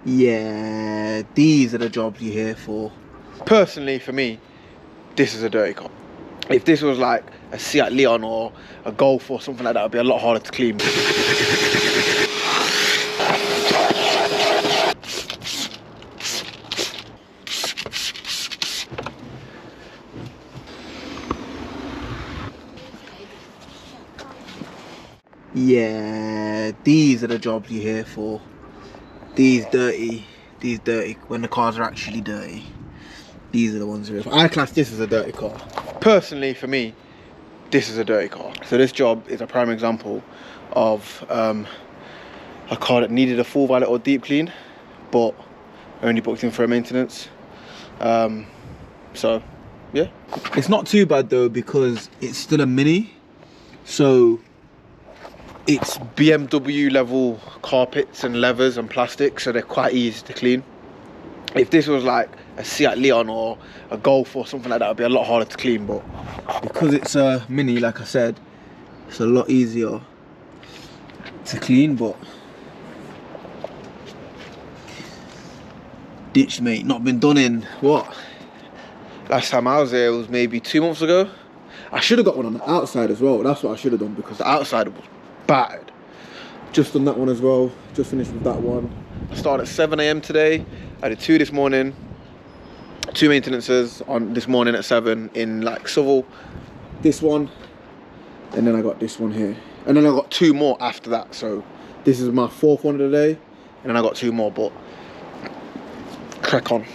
Yeah, these are the jobs you're here for. Personally, for me, this is a dirty car. If this was like a Seat Leon or a Golf or something like that, it would be a lot harder to clean. Yeah, these are the jobs you're here for. These dirty, when the cars are actually dirty. These are the ones you're here for. I class this as a dirty car. Personally, for me, this is a dirty car. So this job is a prime example of a car that needed a full valet or deep clean, but only booked in for a maintenance. So, yeah. It's not too bad though because it's still a Mini, so it's BMW level carpets and leathers and plastic, so they're quite easy to clean. If this was like a Seat Leon or a Golf or something like that, it would be a lot harder to clean, but because it's a Mini, like I said, it's a lot easier to clean. But ditch, mate, not been done in what? Last time I was there was maybe 2 months ago. I should have got one on the outside as well. That's what I should have done because The outside was bad. just done that one as well. Just finished with that one. I started at 7 AM today. I did 2 this morning. 2 maintenances on this morning at 7 in like Southall. This one, and then I got this one here. And then I got 2 more after that. So This is my 4th one of the day. and then I got 2 more, but crack on.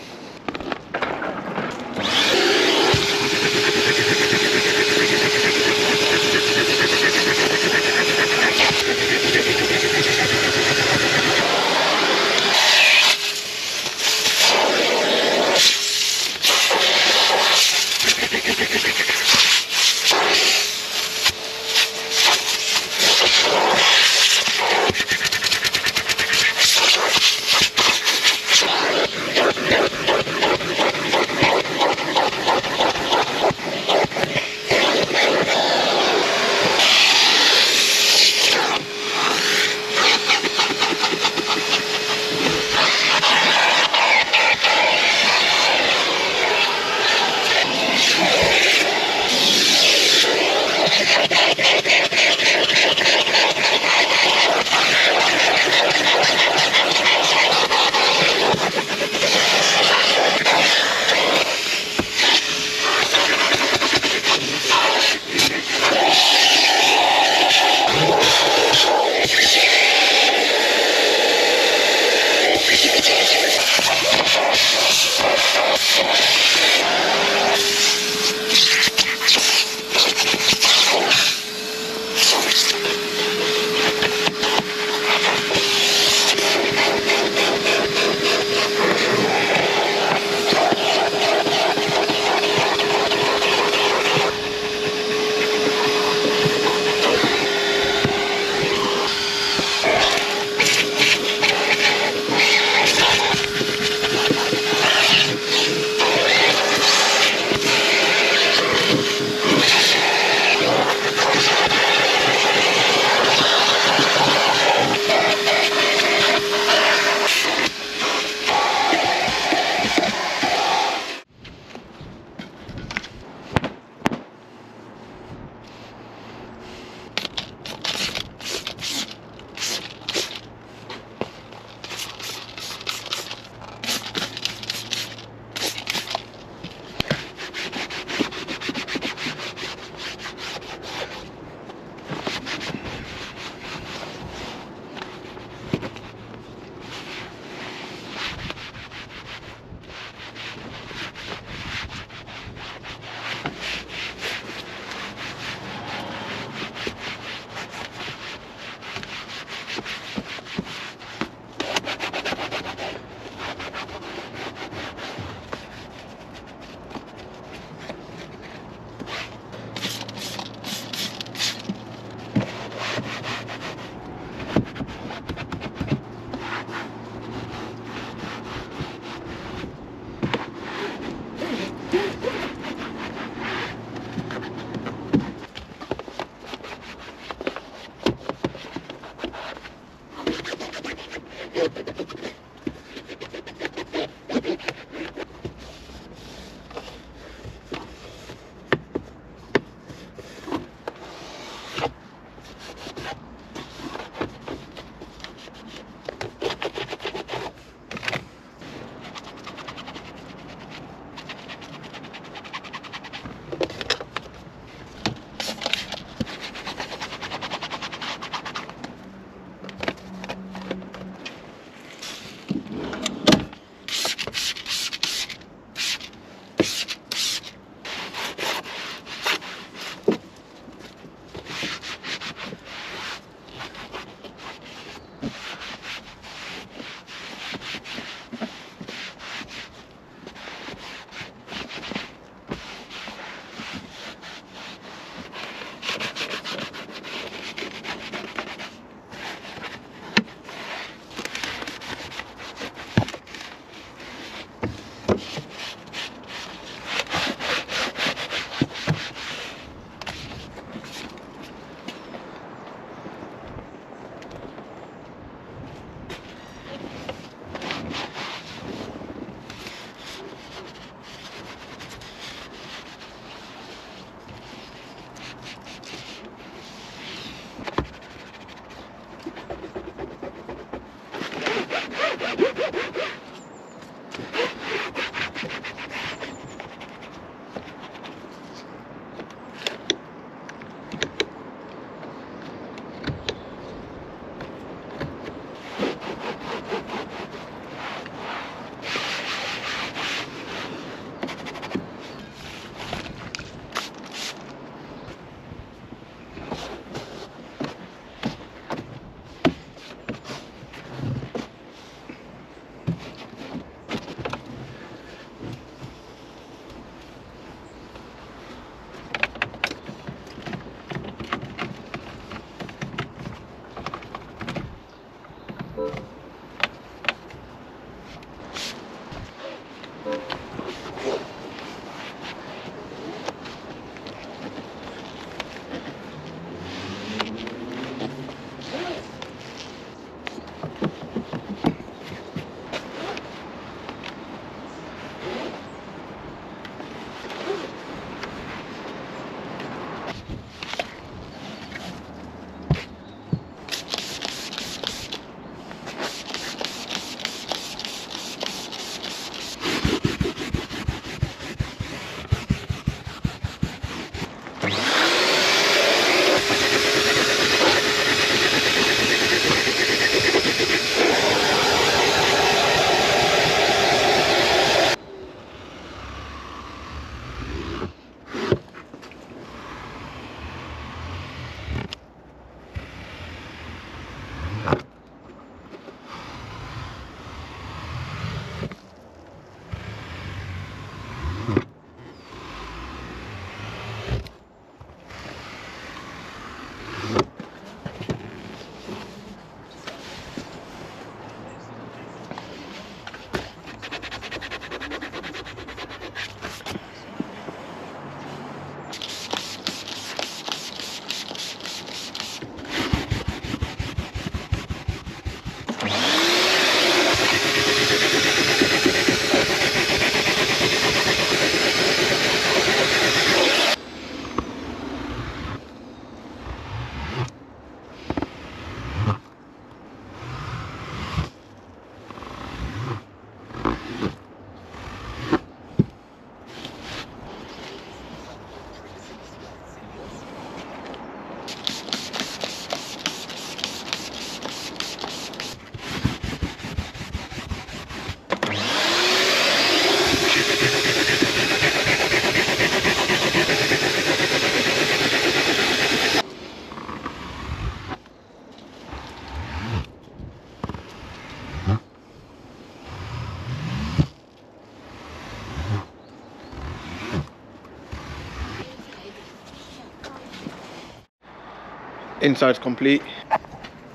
Inside's complete.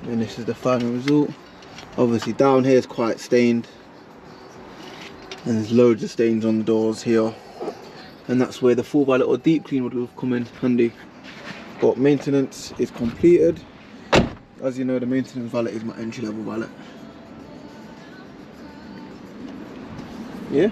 And this is the final result. Obviously down here is quite stained, and there's loads of stains on the doors here, and that's where the full valet or deep clean would have come in handy. But maintenance is completed. As you know, the maintenance valet is my entry level valet. Yeah.